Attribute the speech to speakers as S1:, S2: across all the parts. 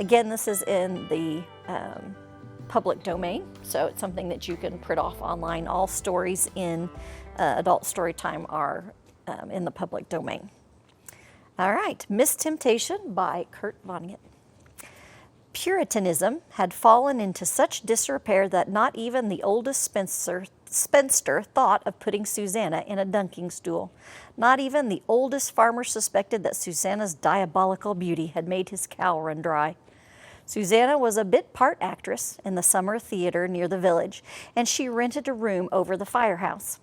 S1: Again, this is in the public domain, so it's something that you can print off online. All stories in Adult Storytime are in the public domain. All right, Miss Temptation by Kurt Vonnegut. Puritanism had fallen into such disrepair that not even the oldest spinster thought of putting Susanna in a dunking stool. Not even the oldest farmer suspected that Susanna's diabolical beauty had made his cow run dry. Susanna was a bit part actress in the summer theater near the village, and she rented a room over the firehouse.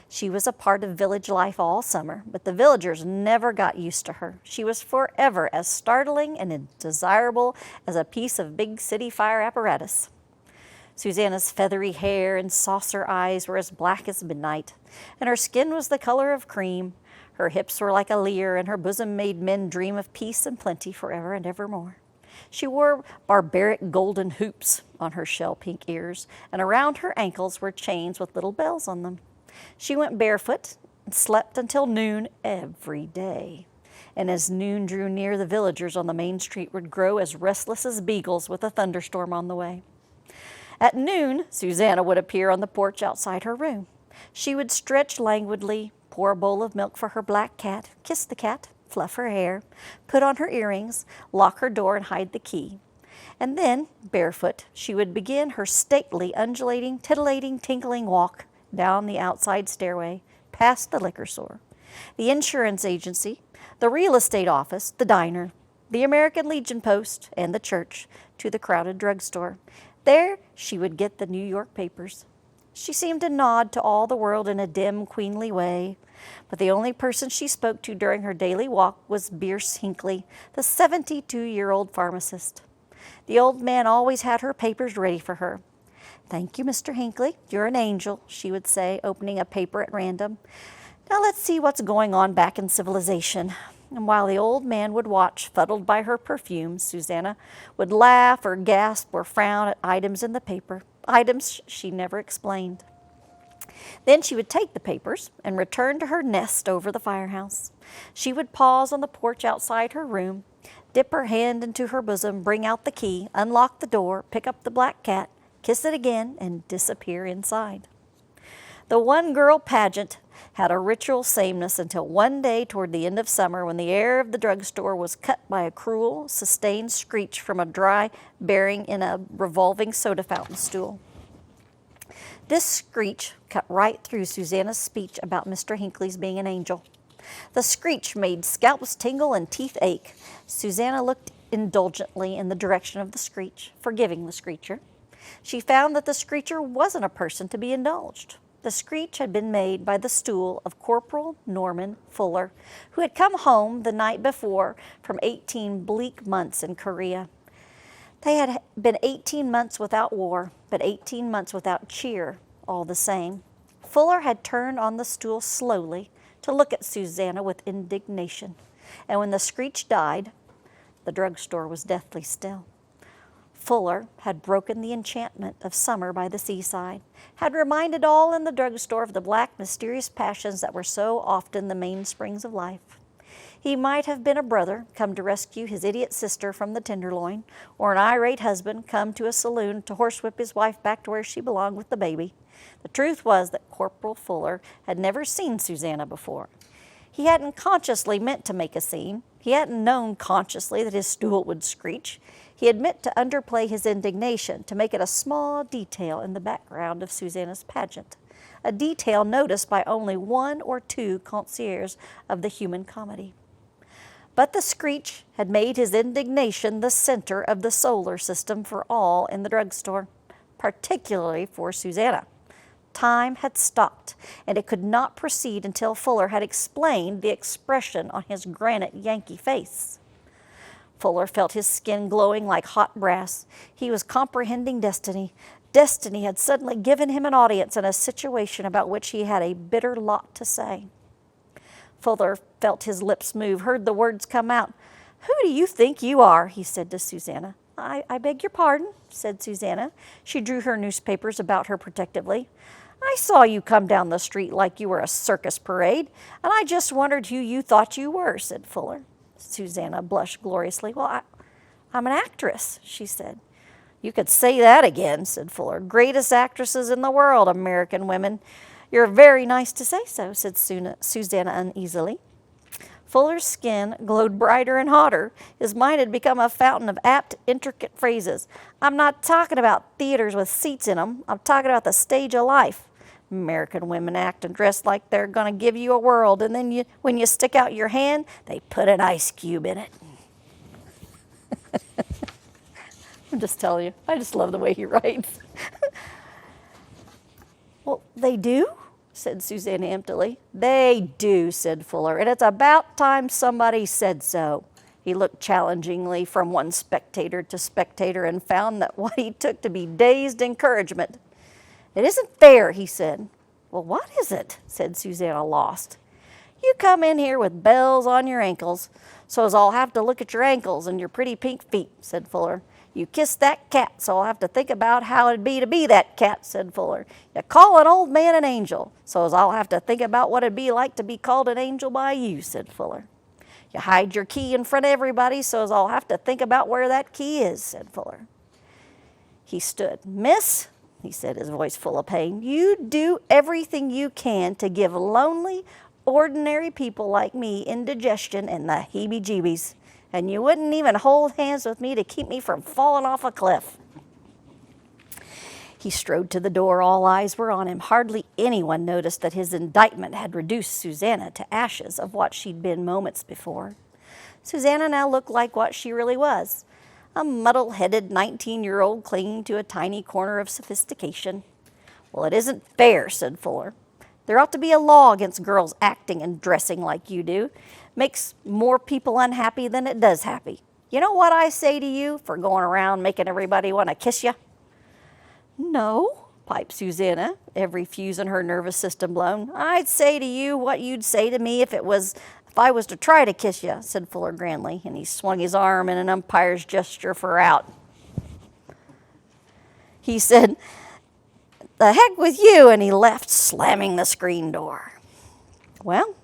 S1: She was a part of village life all summer, but the villagers never got used to her. She was forever as startling and desirable as a piece of big city fire apparatus. Susanna's feathery hair and saucer eyes were as black as midnight, and her skin was the color of cream. Her hips were like a lyre, and her bosom made men dream of peace and plenty forever and evermore. She wore barbaric golden hoops on her shell-pink ears, and around her ankles were chains with little bells on them. She went barefoot and slept until noon every day. And as noon drew near, the villagers on the main street would grow as restless as beagles with a thunderstorm on the way. At noon, Susanna would appear on the porch outside her room. She would stretch languidly, pour a bowl of milk for her black cat, kiss the cat, fluff her hair, put on her earrings, lock her door, and hide the key. And then, barefoot, she would begin her stately, undulating, titillating, tinkling walk down the outside stairway, past the liquor store, the insurance agency, the real estate office, the diner, the American Legion post, and the church, to the crowded drugstore. There she would get the New York papers. She seemed to nod to all the world in a dim, queenly way, but the only person she spoke to during her daily walk was Bierce Hinckley, the 72-year-old pharmacist. The old man always had her papers ready for her. "Thank you, Mr. Hinckley. You're an angel," she would say, opening a paper at random. "Now let's see what's going on back in civilization." And while the old man would watch, fuddled by her perfume, Susanna would laugh or gasp or frown at items in the paper, items she never explained. Then she would take the papers and return to her nest over the firehouse. She would pause on the porch outside her room, dip her hand into her bosom, bring out the key, unlock the door, pick up the black cat, kiss it again, and disappear inside. The one-girl pageant had a ritual sameness until one day toward the end of summer, when the air of the drugstore was cut by a cruel, sustained screech from a dry bearing in a revolving soda fountain stool. This screech cut right through Susanna's speech about Mr. Hinckley's being an angel. The screech made scalps tingle and teeth ache. Susanna looked indulgently in the direction of the screech, forgiving the screecher. She found that the screecher wasn't a person to be indulged. The screech had been made by the stool of Corporal Norman Fuller, who had come home the night before from 18 bleak months in Korea. They had been 18 months without war, but 18 months without cheer all the same. Fuller had turned on the stool slowly to look at Susanna with indignation, and when the screech died, the drugstore was deathly still. Fuller had broken the enchantment of summer by the seaside, had reminded all in the drugstore of the black, mysterious passions that were so often the mainsprings of life. He might have been a brother come to rescue his idiot sister from the tenderloin, or an irate husband come to a saloon to horsewhip his wife back to where she belonged with the baby. The truth was that Corporal Fuller had never seen Susanna before. He hadn't consciously meant to make a scene. He hadn't known consciously that his stool would screech. He had meant to underplay his indignation, to make it a small detail in the background of Susanna's pageant, a detail noticed by only one or two connoisseurs of the human comedy. But the screech had made his indignation the center of the solar system for all in the drugstore, particularly for Susanna. Time had stopped, and it could not proceed until Fuller had explained the expression on his granite Yankee face. Fuller felt his skin glowing like hot brass. He was comprehending destiny. Destiny had suddenly given him an audience in a situation about which he had a bitter lot to say. Fuller felt his lips move, heard the words come out. "Who do you think you are?" he said to Susanna. I beg your pardon," said Susanna. She drew her newspapers about her protectively. "I saw you come down the street like you were a circus parade, and I just wondered who you thought you were," said Fuller. Susanna blushed gloriously. "Well, I'm an actress, she said. You could say that again, said Fuller. Greatest actresses in the world, American women. You're very nice to say so, said Susanna uneasily. Fuller's skin glowed brighter and hotter. His mind had become a fountain of apt, intricate phrases. I'm not talking about theaters with seats in them. I'm talking about the stage of life. American women act and dress like they're going to give you a world, and then when you stick out your hand, they put an ice cube in it. I'm just telling you, I just love the way he writes. Well, they do? Said Susanna emptily. They do, said Fuller, and it's about time somebody said so. He looked challengingly from one spectator to spectator and found that what he took to be dazed encouragement. It isn't fair, he said. Well, what is it? Said Susanna, lost. You come in here with bells on your ankles, so as I'll have to look at your ankles and your pretty pink feet, said Fuller. You kissed that cat, so I'll have to think about how it'd be to be that cat, said Fuller. You call an old man an angel, so as I'll have to think about what it'd be like to be called an angel by you, said Fuller. You hide your key in front of everybody, so as I'll have to think about where that key is, said Fuller. He stood. Miss, he said, his voice full of pain, you do everything you can to give lonely, ordinary people like me indigestion and the heebie-jeebies. And you wouldn't even hold hands with me to keep me from falling off a cliff. He strode to the door. All eyes were on him. Hardly anyone noticed that his indictment had reduced Susanna to ashes of what she'd been moments before. Susanna now looked like what she really was, a muddle-headed 19-year-old clinging to a tiny corner of sophistication. Well, it isn't fair, said Fuller. There ought to be a law against girls acting and dressing like you do. Makes more people unhappy than it does happy. You know what I say to you for going around making everybody want to kiss you? No, piped Susanna, every fuse in her nervous system blown. I'd say to you what you'd say to me if I was to try to kiss you, said Fuller grandly, and he swung his arm in an umpire's gesture for out. He said, the heck with you, and he left, slamming the screen door. Well,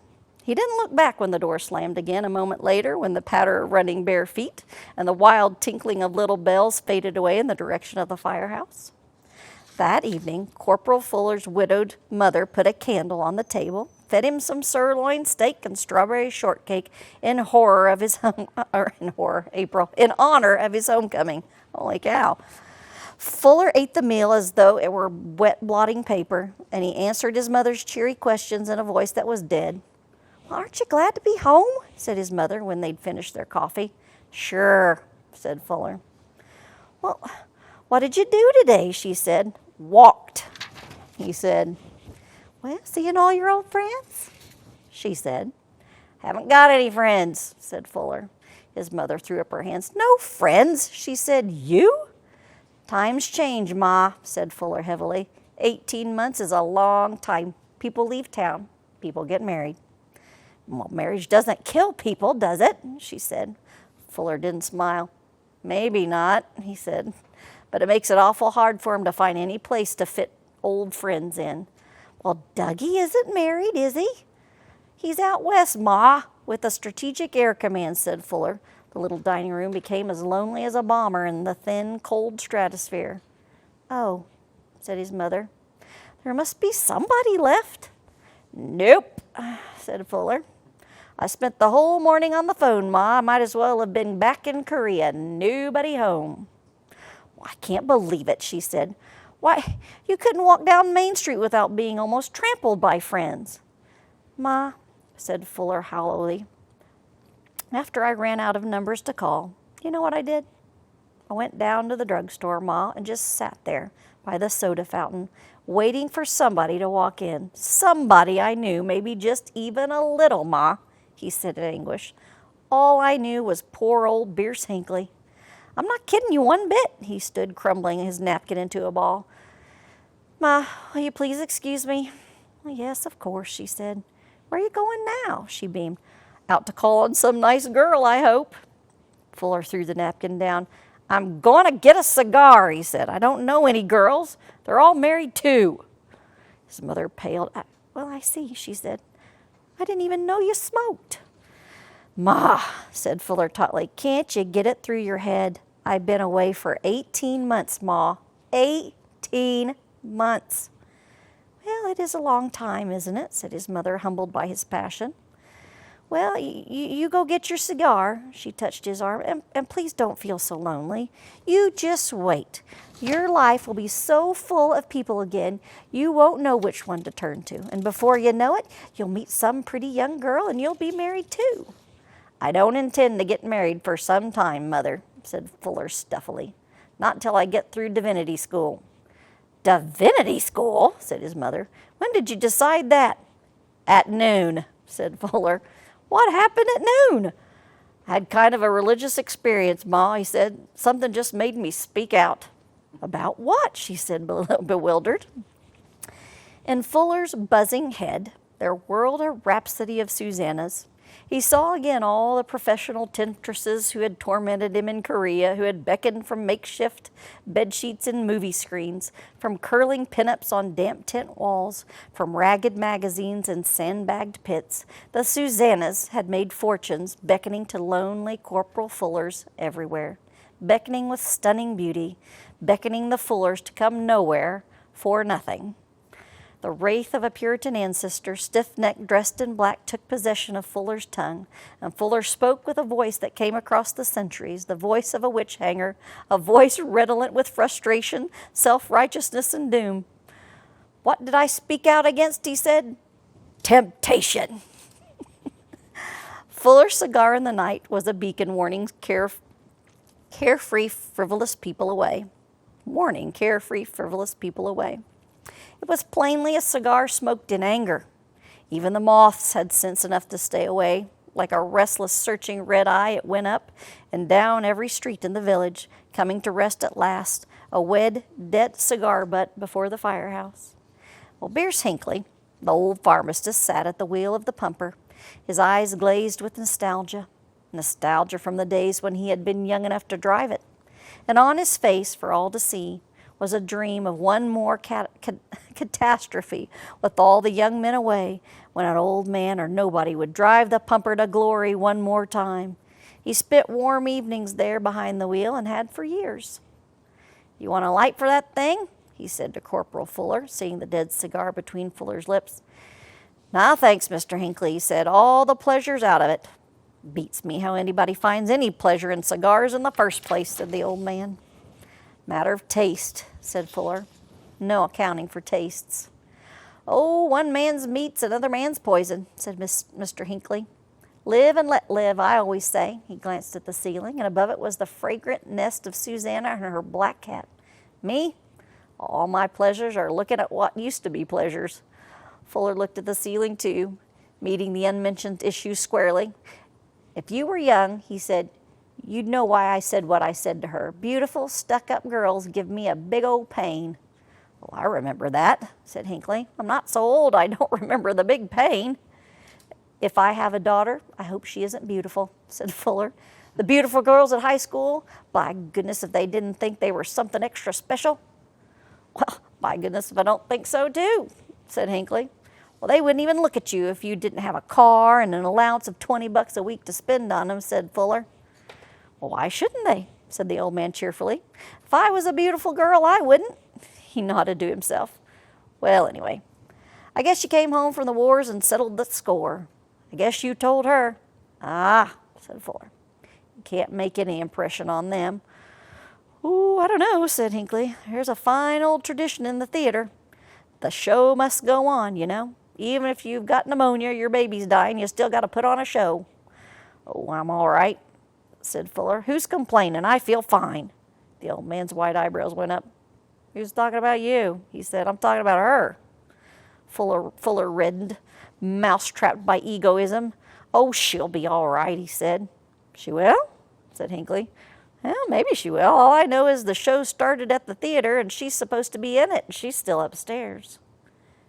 S1: he didn't look back when the door slammed again a moment later, when the patter of running bare feet and the wild tinkling of little bells faded away in the direction of the firehouse. That evening, Corporal Fuller's widowed mother put a candle on the table, fed him some sirloin steak and strawberry shortcake in honor of his homecoming. Holy cow. Fuller ate the meal as though it were wet blotting paper, and he answered his mother's cheery questions in a voice that was dead. Well, aren't you glad to be home? Said his mother when they'd finished their coffee. Sure, said Fuller. Well, what did you do today? She said. Walked, he said. Well, seeing all your old friends? She said. Haven't got any friends, said Fuller. His mother threw up her hands. No friends, she said. You? Times change, Ma, said Fuller heavily. 18 months is a long time. People leave town. People get married. Well, marriage doesn't kill people, does it? She said. Fuller didn't smile. Maybe not, he said. But it makes it awful hard for him to find any place to fit old friends in. Well, Dougie isn't married, is he? He's out west, Ma, with the Strategic Air Command, said Fuller. The little dining room became as lonely as a bomber in the thin, cold stratosphere. Oh, said his mother. There must be somebody left. Nope, said Fuller. I spent the whole morning on the phone, Ma. I might as well have been back in Korea. Nobody home. I can't believe it, she said. Why, you couldn't walk down Main Street without being almost trampled by friends. Ma, said Fuller hollowly, after I ran out of numbers to call, you know what I did? I went down to the drugstore, Ma, and just sat there by the soda fountain, waiting for somebody to walk in. Somebody I knew, maybe just even a little, Ma, he said in anguish. All I knew was poor old Bierce Hinckley. I'm not kidding you one bit. He stood crumbling his napkin into a ball. Ma, will you please excuse me? Well, yes, of course, she said. Where are you going now? She beamed. Out to call on some nice girl, I hope. Fuller threw the napkin down. I'm going to get a cigar, he said. I don't know any girls. They're all married too. His mother paled. Well, I see, she said. I didn't even know you smoked. Ma, said Fuller tautly, can't you get it through your head? I've been away for 18 months, Ma. 18 months. Well, it is a long time, isn't it? Said his mother, humbled by his passion. Well, you go get your cigar. She touched his arm. And please don't feel so lonely. You just wait. Your life will be so full of people again, you won't know which one to turn to. And before you know it, you'll meet some pretty young girl and you'll be married too. I don't intend to get married for some time, Mother, said Fuller stuffily. Not until I get through divinity school. Divinity school, said his mother. When did you decide that? At noon, said Fuller. What happened at noon? I had kind of a religious experience, Ma, he said. Something just made me speak out. About what? She said, bewildered. In Fuller's buzzing head, there whirled a rhapsody of Susannas. He saw again all the professional temptresses who had tormented him in Korea, who had beckoned from makeshift bedsheets and movie screens, from curling pinups on damp tent walls, from ragged magazines and sandbagged pits. The Susannas had made fortunes, beckoning to lonely Corporal Fullers everywhere, beckoning with stunning beauty, beckoning the Fullers to come nowhere for nothing. The wraith of a Puritan ancestor, stiff-necked, dressed in black, took possession of Fuller's tongue, and Fuller spoke with a voice that came across the centuries, the voice of a witch-hanger, a voice redolent with frustration, self-righteousness, and doom. What did I speak out against, he said. Temptation. Fuller's cigar in the night was a beacon warning carefree, frivolous people away. Warning carefree, frivolous people away. It was plainly a cigar smoked in anger. Even the moths had sense enough to stay away. Like a restless, searching red eye, it went up and down every street in the village, coming to rest at last, a wed, dead cigar butt before the firehouse. Well, Beers Hinckley, the old pharmacist, sat at the wheel of the pumper, his eyes glazed with nostalgia from the days when he had been young enough to drive it. And on his face, for all to see, was a dream of one more catastrophe with all the young men away, when an old man or nobody would drive the pumper to glory one more time. He spent warm evenings there behind the wheel and had for years. You want a light for that thing? He said to Corporal Fuller, seeing the dead cigar between Fuller's lips. No, thanks, Mr. Hinckley, he said. All the pleasure's out of it. Beats me how anybody finds any pleasure in cigars in the first place, said the old man. Matter of taste, said Fuller. No accounting for tastes. Oh, one man's meat's another man's poison, said Mr. Hinckley. Live and let live, I always say. He glanced at the ceiling, and above it was the fragrant nest of Susanna and her black cat. Me? All my pleasures are looking at what used to be pleasures. Fuller looked at the ceiling, too, meeting the unmentioned issue squarely. If you were young, he said, you'd know why I said what I said to her. Beautiful, stuck-up girls give me a big old pain. Oh, I remember that, said Hinckley. I'm not so old I don't remember the big pain. If I have a daughter, I hope she isn't beautiful, said Fuller. The beautiful girls at high school, by goodness, if they didn't think they were something extra special. Well, by goodness, if I don't think so, too, said Hinckley. Well, they wouldn't even look at you if you didn't have a car and an allowance of $20 a week to spend on them, said Fuller. Well, why shouldn't they? Said the old man cheerfully. If I was a beautiful girl, I wouldn't. He nodded to himself. Well, anyway, I guess you came home from the wars and settled the score. I guess you told her. Ah, said Fuller. You can't make any impression on them. Ooh, I don't know, said Hinckley. There's a fine old tradition in the theater. The show must go on, you know. Even if you've got pneumonia, your baby's dying, you still got to put on a show. Oh, I'm all right, said Fuller. Who's complaining? I feel fine. The old man's white eyebrows went up. Who's talking about you? He said. I'm talking about her. Fuller reddened, mouse-trapped by egoism. Oh, she'll be all right, he said. She will? Said Hinckley. Well, maybe she will. All I know is the show started at the theater and she's supposed to be in it and she's still upstairs.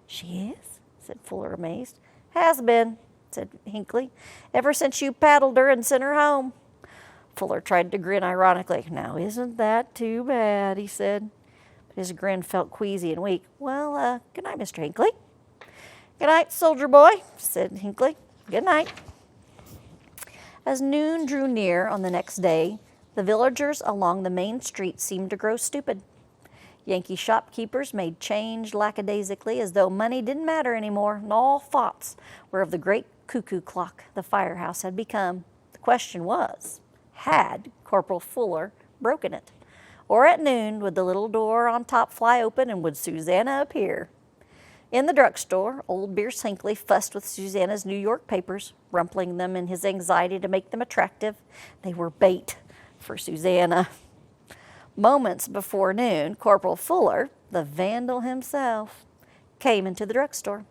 S1: She is? Said Fuller, amazed. Has been, said Hinckley, ever since you paddled her and sent her home. Fuller tried to grin ironically. Now, isn't that too bad, he said. But his grin felt queasy and weak. Well, good night, Mr. Hinckley. Good night, soldier boy, said Hinckley. Good night. As noon drew near on the next day, The villagers along the main street seemed to grow stupid. Yankee shopkeepers made change lackadaisically as though money didn't matter anymore, and all thoughts were of the great cuckoo clock the firehouse had become. The question was, had Corporal Fuller broken it? Or at noon, would the little door on top fly open and would Susanna appear? In the drugstore, old Bierce Hinckley fussed with Susanna's New York papers, rumpling them in his anxiety to make them attractive. They were bait for Susanna. Moments before noon, Corporal Fuller, the vandal himself, came into the drugstore.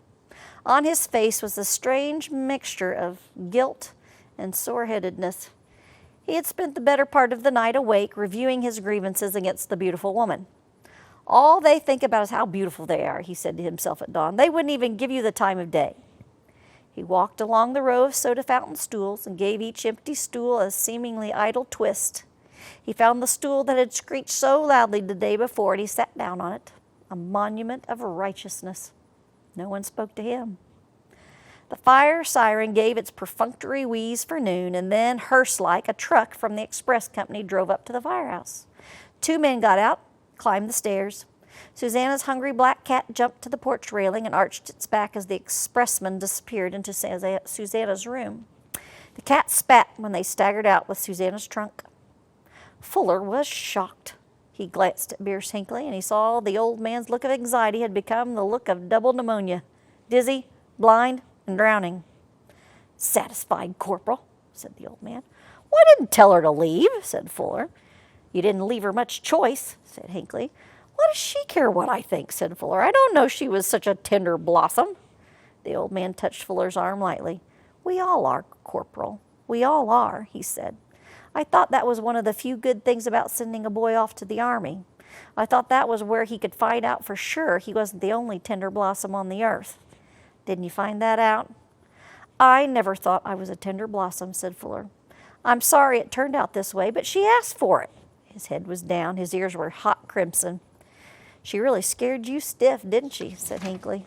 S1: On his face was a strange mixture of guilt and sore-headedness. He had spent the better part of the night awake, reviewing his grievances against the beautiful woman. All they think about is how beautiful they are, he said to himself at dawn. They wouldn't even give you the time of day. He walked along the row of soda fountain stools and gave each empty stool a seemingly idle twist. He found the stool that had screeched so loudly the day before, and he sat down on it, a monument of righteousness. No one spoke to him. The fire siren gave its perfunctory wheeze for noon, and then, hearse-like, a truck from the express company drove up to the firehouse. 2 men got out, climbed the stairs. Susanna's hungry black cat jumped to the porch railing and arched its back as the expressman disappeared into Susanna's room. The cat spat when they staggered out with Susanna's trunk. Fuller was shocked. He glanced at Bierce Hinckley, and he saw the old man's look of anxiety had become the look of double pneumonia, dizzy, blind, and drowning. "Satisfied, Corporal," said the old man. "Well, I didn't tell her to leave," said Fuller. "You didn't leave her much choice," said Hinckley. "What does she care what I think?" said Fuller. "I don't know she was such a tender blossom." The old man touched Fuller's arm lightly. "We all are, Corporal. We all are," he said. "I thought that was one of the few good things about sending a boy off to the army. I thought that was where he could find out for sure he wasn't the only tender blossom on the earth. Didn't you find that out?" "I never thought I was a tender blossom," said Fuller. "I'm sorry it turned out this way, but she asked for it." His head was down. His ears were hot crimson. "She really scared you stiff, didn't she?" said Hinckley.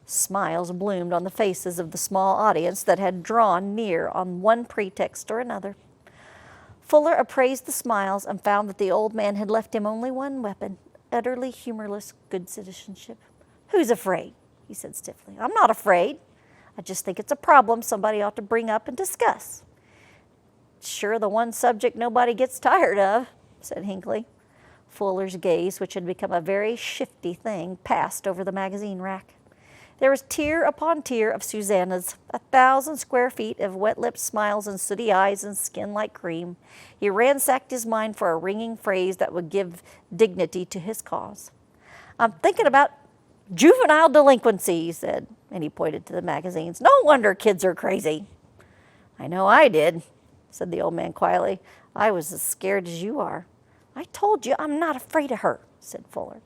S1: Smiles bloomed on the faces of the small audience that had drawn near on one pretext or another. Fuller appraised the smiles and found that the old man had left him only one weapon, utterly humorless good citizenship. "Who's afraid?" he said stiffly. "I'm not afraid. I just think it's a problem somebody ought to bring up and discuss." "Sure the one subject nobody gets tired of," said Hinckley. Fuller's gaze, which had become a very shifty thing, passed over the magazine rack. There was tier upon tier of Susanna's, 1,000 square feet of wet-lipped smiles and sooty eyes and skin like cream. He ransacked his mind for a ringing phrase that would give dignity to his cause. "I'm thinking about juvenile delinquency," he said, and he pointed to the magazines. "No wonder kids are crazy." "I know I did," said the old man quietly. "I was as scared as you are." "I told you I'm not afraid of her," said Fuller.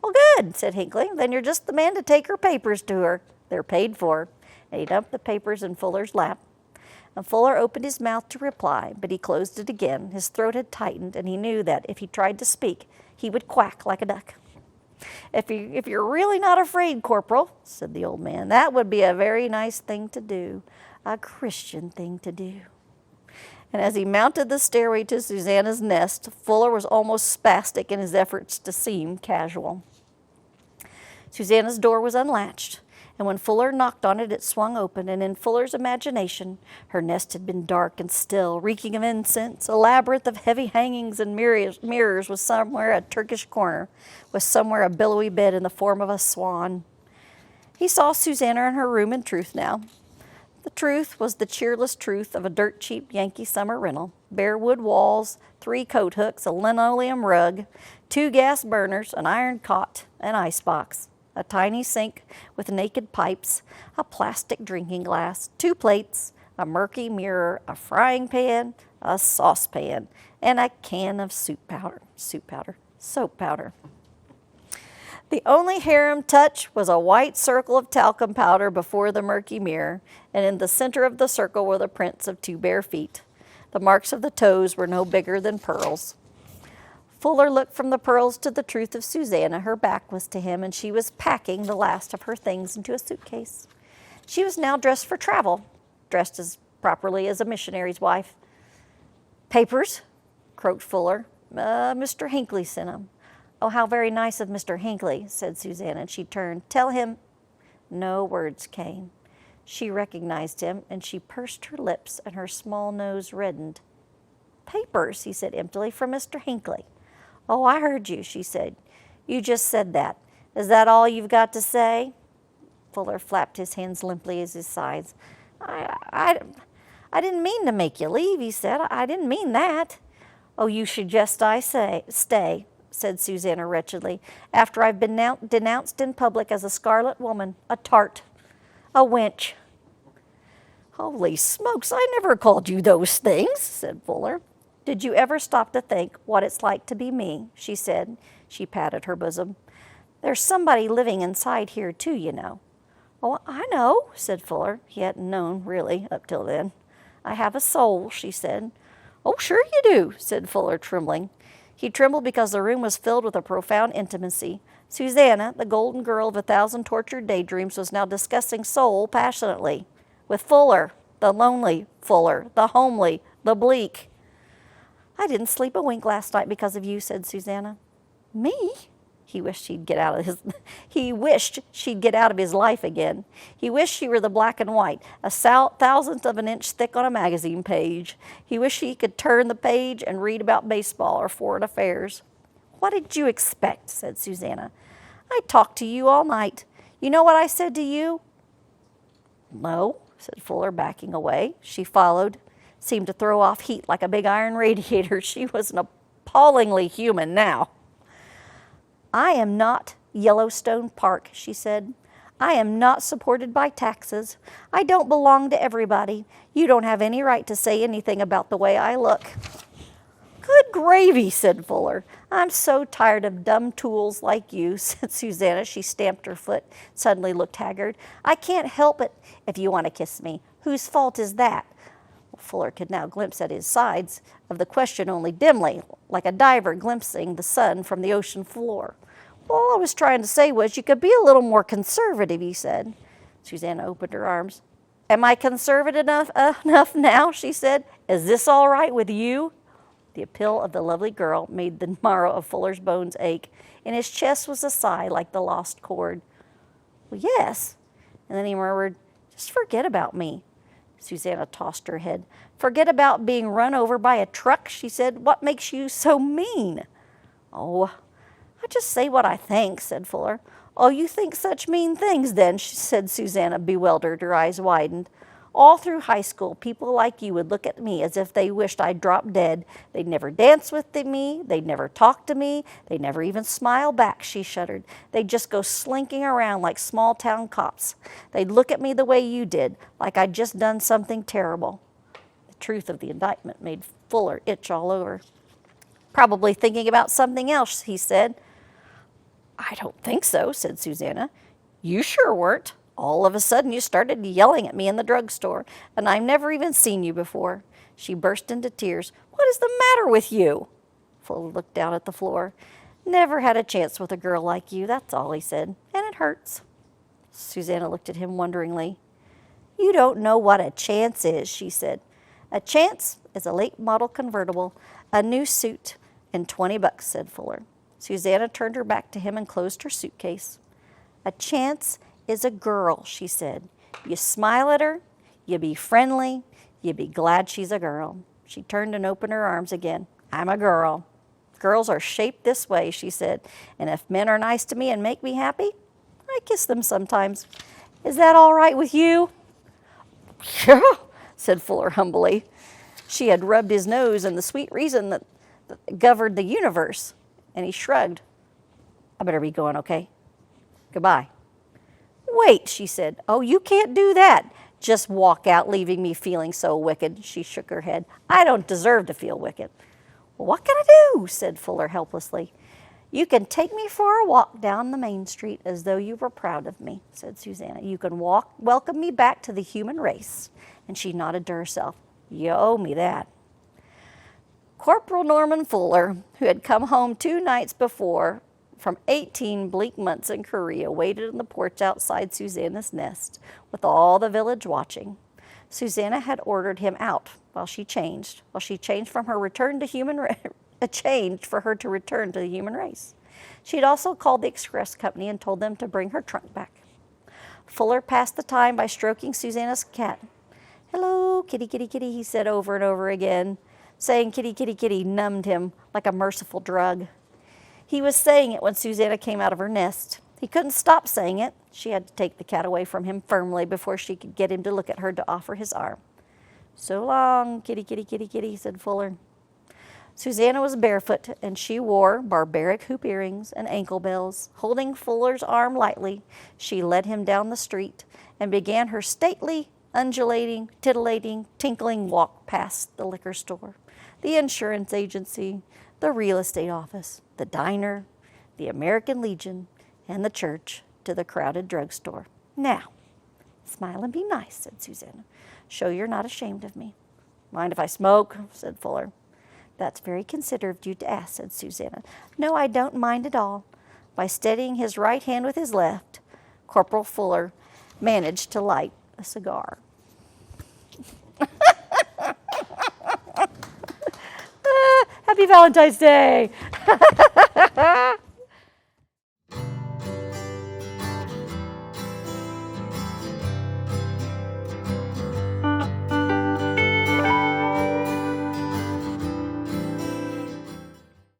S1: "Well, good," said Hinckley. "Then you're just the man to take her papers to her. They're paid for." And he dumped the papers in Fuller's lap. And Fuller opened his mouth to reply, but he closed it again. His throat had tightened, and he knew that if he tried to speak, he would quack like a duck. If you're really not afraid, Corporal," said the old man, "that would be a very nice thing to do, a Christian thing to do." And as he mounted the stairway to Susanna's nest, Fuller was almost spastic in his efforts to seem casual. Susanna's door was unlatched, and when Fuller knocked on it, it swung open, and in Fuller's imagination, her nest had been dark and still, reeking of incense. A labyrinth of heavy hangings and mirrors was somewhere a Turkish corner, with somewhere a billowy bed in the form of a swan. He saw Susanna in her room in truth now. The truth was the cheerless truth of a dirt-cheap Yankee summer rental. Bare wood walls, 3 coat hooks, a linoleum rug, 2 gas burners, an iron cot, an icebox, a tiny sink with naked pipes, a plastic drinking glass, 2 plates, a murky mirror, a frying pan, a saucepan, and a can of soap powder. The only harem touch was a white circle of talcum powder before the murky mirror, and in the center of the circle were the prints of 2 bare feet. The marks of the toes were no bigger than pearls. Fuller looked from the pearls to the truth of Susanna. Her back was to him, and she was packing the last of her things into a suitcase. She was now dressed for travel, dressed as properly as a missionary's wife. "Papers?" croaked Fuller. Mr. Hinckley sent 'em." "Oh, how very nice of Mr. Hinckley," said Susanna, and she turned. "Tell him—" No words came. She recognized him, and she pursed her lips, and her small nose reddened. "Papers," he said emptily, "from Mr. Hinckley." "Oh, I heard you," she said. "You just said that. Is that all you've got to say?" Fuller flapped his hands limply at his sides. I didn't mean to make you leave," he said. "I didn't mean that." "Oh, you suggest I stay," said Susanna wretchedly, "after I've been denounced in public as a scarlet woman, a tart, a wench." "Holy smokes, I never called you those things," said Fuller. "Did you ever stop to think what it's like to be me?" she said. She patted her bosom. "There's somebody living inside here, too, you know." "Oh, I know," said Fuller. He hadn't known, really, up till then. "I have a soul," she said. "Oh, sure you do," said Fuller, trembling. He trembled because the room was filled with a profound intimacy. Susanna, the golden girl of 1,000 tortured daydreams, was now discussing soul passionately with Fuller, the lonely Fuller, the homely, the bleak. "I didn't sleep a wink last night because of you," said Susanna. "Me?" He wished she'd get out of his life again. He wished she were the black and white, a thousandth of an inch thick on a magazine page. He wished he could turn the page and read about baseball or foreign affairs. "What did you expect?" said Susanna. "I talked to you all night. You know what I said to you?" "No," said Fuller, backing away. She followed, seemed to throw off heat like a big iron radiator. She was appallingly human now. "I am not Yellowstone Park," she said. "I am not supported by taxes. I don't belong to everybody. You don't have any right to say anything about the way I look." "Good gravy," said Fuller. "I'm so tired of dumb tools like you," said Susanna. She stamped her foot, suddenly looked haggard. "I can't help it if you want to kiss me. Whose fault is that?" Fuller could now glimpse at his sides of the question only dimly, like a diver glimpsing the sun from the ocean floor. "All I was trying to say was you could be a little more conservative," he said. Susanna opened her arms. "Am I conservative enough now?" she said. "Is this all right with you?" The appeal of the lovely girl made the marrow of Fuller's bones ache. In his chest was a sigh like the lost chord. "Well, yes." And then he murmured, "Just forget about me." Susanna tossed her head. "Forget about being run over by a truck," she said. "What makes you so mean?" "Oh, I just say what I think," said Fuller. "Oh, you think such mean things then," said Susanna, bewildered. Her eyes widened. "All through high school, people like you would look at me as if they wished I'd drop dead. They'd never dance with me. They'd never talk to me. They'd never even smile back," she shuddered. "They'd just go slinking around like small-town cops. They'd look at me the way you did, like I'd just done something terrible." The truth of the indictment made Fuller itch all over. "Probably thinking about something else," he said. "I don't think so," said Susanna. "You sure weren't. All of a sudden you started yelling at me in the drugstore, and I've never even seen you before." She burst into tears. "What is the matter with you?" Fuller looked down at the floor. "Never had a chance with a girl like you, that's all," he said. "And it hurts." Susanna looked at him wonderingly. "You don't know what a chance is," she said. "A chance is a late model convertible, a new suit, and $20," said Fuller. Susanna turned her back to him and closed her suitcase. "A chance is a girl," she said. "You smile at her, you be friendly, you be glad she's a girl." She turned and opened her arms again. "I'm a girl. Girls are shaped this way," she said. "And if men are nice to me and make me happy, I kiss them sometimes. Is that all right with you?" "Yeah," said Fuller humbly. She had rubbed his nose in the sweet reason that governed the universe, and he shrugged. "I better be going, okay? Goodbye." "Wait," she said. "Oh, you can't do that. Just walk out, leaving me feeling so wicked." She shook her head. "I don't deserve to feel wicked." "Well, what can I do?" said Fuller helplessly. "You can take me for a walk down the main street as though you were proud of me," said Susanna. "You can welcome me back to the human race." And she nodded to herself. "You owe me that." Corporal Norman Fuller, who had come home 2 nights before from 18 bleak months in Korea, waited on the porch outside Susanna's nest, with all the village watching. Susanna had ordered him out while she changed from her return to changed for her to return to the human race. She had also called the express company and told them to bring her trunk back. Fuller passed the time by stroking Susanna's cat. "Hello, kitty, kitty, kitty," he said over and over again. Saying kitty, kitty, kitty numbed him like a merciful drug. He was saying it when Susanna came out of her nest. He couldn't stop saying it. She had to take the cat away from him firmly before she could get him to look at her to offer his arm. "So long, kitty, kitty, kitty, kitty," said Fuller. Susanna was barefoot, and she wore barbaric hoop earrings and ankle bells. Holding Fuller's arm lightly, she led him down the street and began her stately, undulating, titillating, tinkling walk past the liquor store, the insurance agency, the real estate office, the diner, the American Legion, and the church to the crowded drugstore. "Now, smile and be nice," said Susanna. "Show you're not ashamed of me." "Mind if I smoke?" said Fuller. "That's very considerate of you to ask," said Susanna. "No, I don't mind at all." By steadying his right hand with his left, Corporal Fuller managed to light a cigar. Happy Valentine's Day!